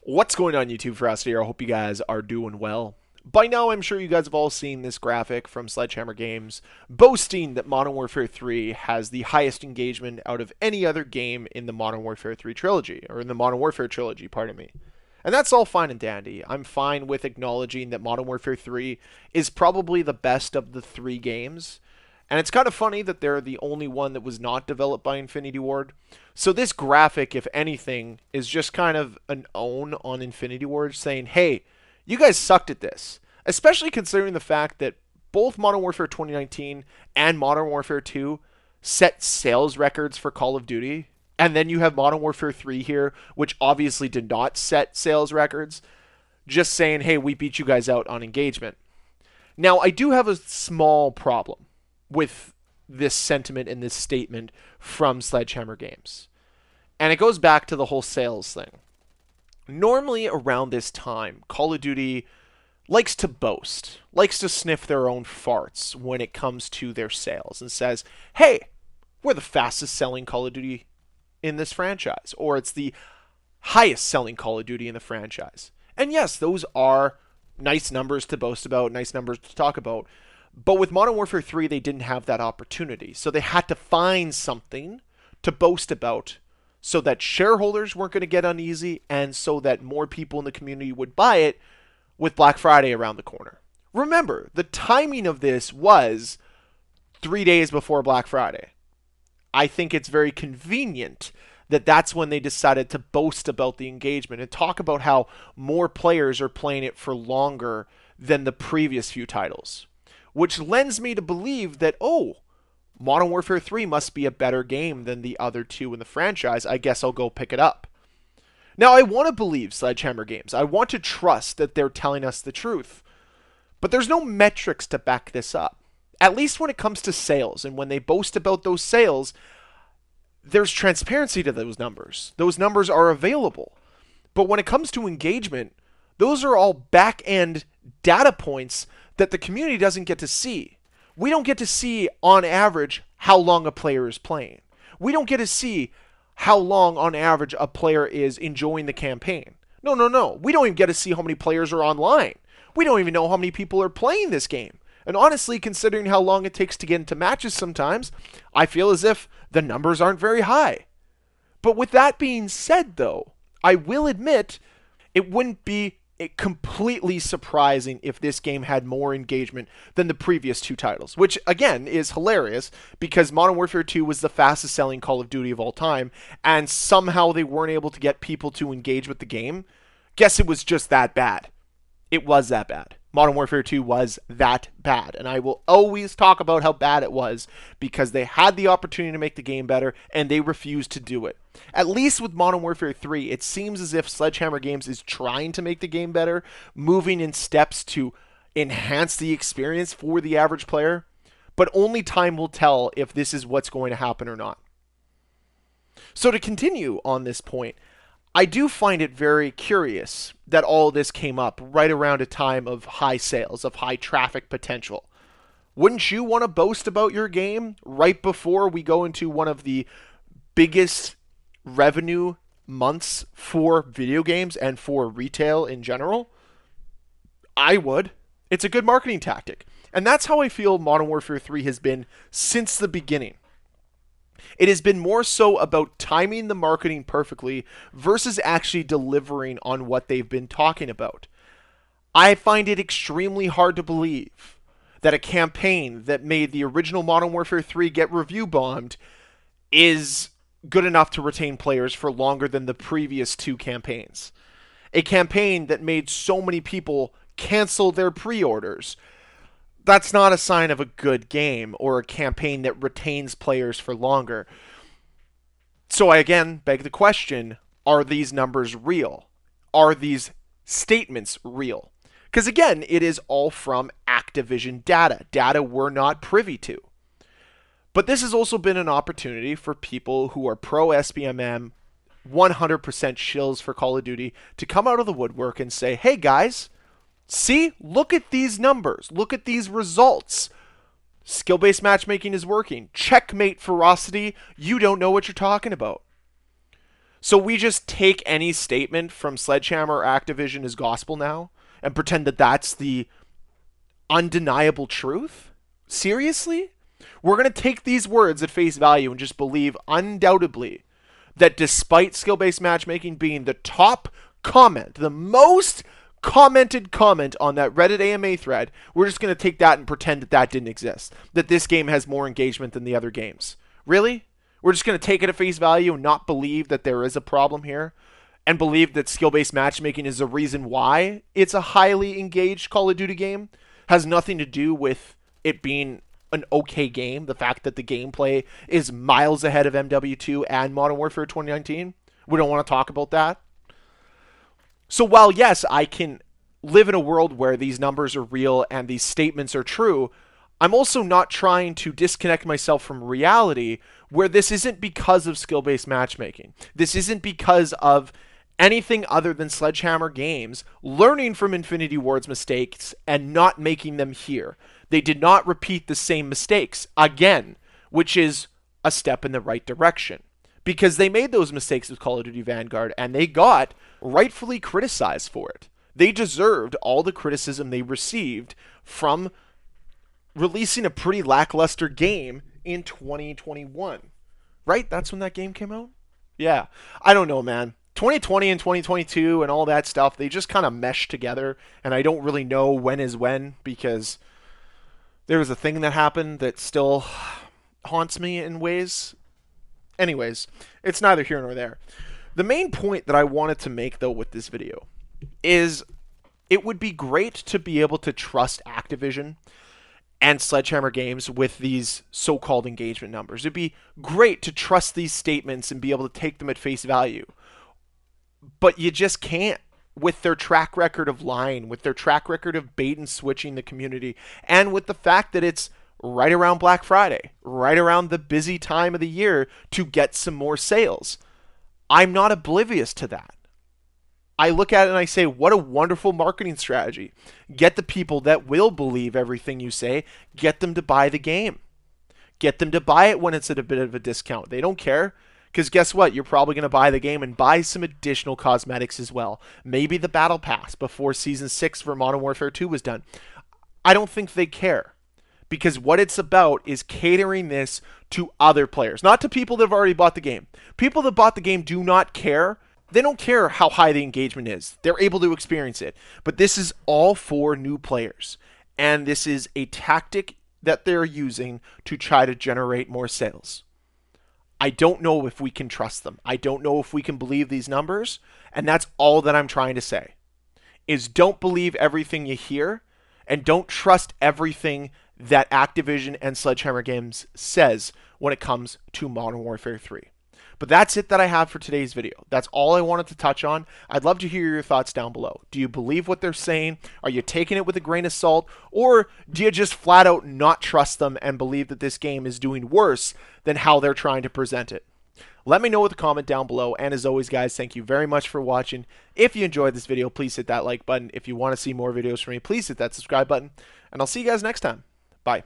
What's going on YouTube, Ferocity? I hope you guys are doing well. By now, I'm sure you guys have all seen this graphic from Sledgehammer Games boasting that Modern Warfare 3 has the highest engagement out of any other game in the Modern Warfare 3 trilogy, or in the Modern Warfare trilogy, pardon me. And that's all fine and dandy. I'm fine with acknowledging that Modern Warfare 3 is probably the best of the three games. And it's kind of funny that they're the only one that was not developed by Infinity Ward. So this graphic, if anything, is just kind of an own on Infinity Ward saying, hey, you guys sucked at this. Especially considering the fact that both Modern Warfare 2019 and Modern Warfare 2 set sales records for Call of Duty. And then you have Modern Warfare 3 here, which obviously did not set sales records. Just saying, hey, we beat you guys out on engagement. Now, I do have a small problem with this sentiment and this statement from Sledgehammer Games. And it goes back to the whole sales thing. Normally around this time, Call of Duty likes to boast, likes to sniff their own farts when it comes to their sales and says, hey, we're the fastest selling Call of Duty in this franchise, or it's the highest selling Call of Duty in the franchise. And yes, those are nice numbers to boast about, nice numbers to talk about. But with Modern Warfare 3, they didn't have that opportunity. So they had to find something to boast about so that shareholders weren't going to get uneasy and so that more people in the community would buy it with Black Friday around the corner. Remember, the timing of this was 3 days before Black Friday. I think it's very convenient that that's when they decided to boast about the engagement and talk about how more players are playing it for longer than the previous few titles. Which lends me to believe that, Modern Warfare 3 must be a better game than the other two in the franchise. I guess I'll go pick it up. Now, I want to believe Sledgehammer Games. I want to trust that they're telling us the truth. But there's no metrics to back this up. At least when it comes to sales. And when they boast about those sales, there's transparency to those numbers. Those numbers are available. But when it comes to engagement, those are all back-end data points that the community doesn't get to see. We don't get to see, on average, how long a player is playing. We don't get to see how long, on average, a player is enjoying the campaign. No. We don't even get to see how many players are online. We don't even know how many people are playing this game. And honestly, considering how long it takes to get into matches sometimes, I feel as if the numbers aren't very high. But with that being said, though, I will admit it wouldn't be completely surprising if this game had more engagement than the previous two titles, which again is hilarious because Modern Warfare 2 was the fastest selling Call of Duty of all time, and somehow they weren't able to get people to engage with the game. Guess it was just that bad. It was that bad. Modern Warfare 2 was that bad, and I will always talk about how bad it was because they had the opportunity to make the game better and they refused to do it. At least with Modern Warfare 3, it seems as if Sledgehammer Games is trying to make the game better, moving in steps to enhance the experience for the average player, but only time will tell if this is what's going to happen or not. So to continue on this point, I do find it very curious that all this came up right around a time of high sales, of high traffic potential. Wouldn't you want to boast about your game right before we go into one of the biggest revenue months for video games and for retail in general? I would. It's a good marketing tactic. And that's how I feel Modern Warfare 3 has been since the beginning. It has been more so about timing the marketing perfectly versus actually delivering on what they've been talking about. I find it extremely hard to believe that a campaign that made the original Modern Warfare 3 get review bombed is good enough to retain players for longer than the previous two campaigns. A campaign that made so many people cancel their pre-orders. That's not a sign of a good game or a campaign that retains players for longer. So I again beg the question, are these numbers real? Are these statements real? Because again, it is all from Activision data we're not privy to. But this has also been an opportunity for people who are pro SBMM, 100% shills for Call of Duty, to come out of the woodwork and say, hey guys, see, look at these numbers. Look at these results. Skill-based matchmaking is working. Checkmate, Ferocity. You don't know what you're talking about. So we just take any statement from Sledgehammer or Activision as gospel now and pretend that that's the undeniable truth? Seriously? We're going to take these words at face value and just believe undoubtedly that despite skill based matchmaking being the top comment, the most commented comment on that Reddit AMA thread, we're just going to take that and pretend that that didn't exist. That this game has more engagement than the other games. Really? We're just going to take it at face value and not believe that there is a problem here? And believe that skill based matchmaking is the reason why it's a highly engaged Call of Duty game? Has nothing to do with it being an okay game. The fact that the gameplay is miles ahead of MW2 and Modern Warfare 2019. We don't want to talk about that. So while, yes, I can live in a world where these numbers are real and these statements are true, I'm also not trying to disconnect myself from reality where this isn't because of skill-based matchmaking. This isn't because of anything other than Sledgehammer Games learning from Infinity Ward's mistakes and not making them here. They did not repeat the same mistakes again, which is a step in the right direction. Because they made those mistakes with Call of Duty Vanguard and they got rightfully criticized for it. They deserved all the criticism they received from releasing a pretty lackluster game in 2021. Right? That's when that game came out? Yeah. I don't know, man. 2020 and 2022 and all that stuff, they just kind of mesh together, and I don't really know when is when because there was a thing that happened that still haunts me in ways. Anyways, it's neither here nor there. The main point that I wanted to make, though, with this video is it would be great to be able to trust Activision and Sledgehammer Games with these so-called engagement numbers. It'd be great to trust these statements and be able to take them at face value. But you just can't with their track record of lying, with their track record of bait and switching the community, and with the fact that it's right around Black Friday, right around the busy time of the year to get some more sales. I'm not oblivious to that. I look at it and I say, what a wonderful marketing strategy. Get the people that will believe everything you say, get them to buy the game. Get them to buy it when it's at a bit of a discount. They don't care. Because guess what? You're probably going to buy the game and buy some additional cosmetics as well. Maybe the Battle Pass before Season 6 for Modern Warfare 2 was done. I don't think they care. Because what it's about is catering this to other players. Not to people that have already bought the game. People that bought the game do not care. They don't care how high the engagement is. They're able to experience it. But this is all for new players. And this is a tactic that they're using to try to generate more sales. I don't know if we can trust them. I don't know if we can believe these numbers. And that's all that I'm trying to say. Is don't believe everything you hear. And don't trust everything that Activision and Sledgehammer Games says when it comes to Modern Warfare 3. But that's it that I have for today's video. That's all I wanted to touch on. I'd love to hear your thoughts down below. Do you believe what they're saying? Are you taking it with a grain of salt? Or do you just flat out not trust them and believe that this game is doing worse than how they're trying to present it? Let me know with a comment down below. And as always, guys, thank you very much for watching. If you enjoyed this video, please hit that like button. If you want to see more videos from me, please hit that subscribe button. And I'll see you guys next time. Bye.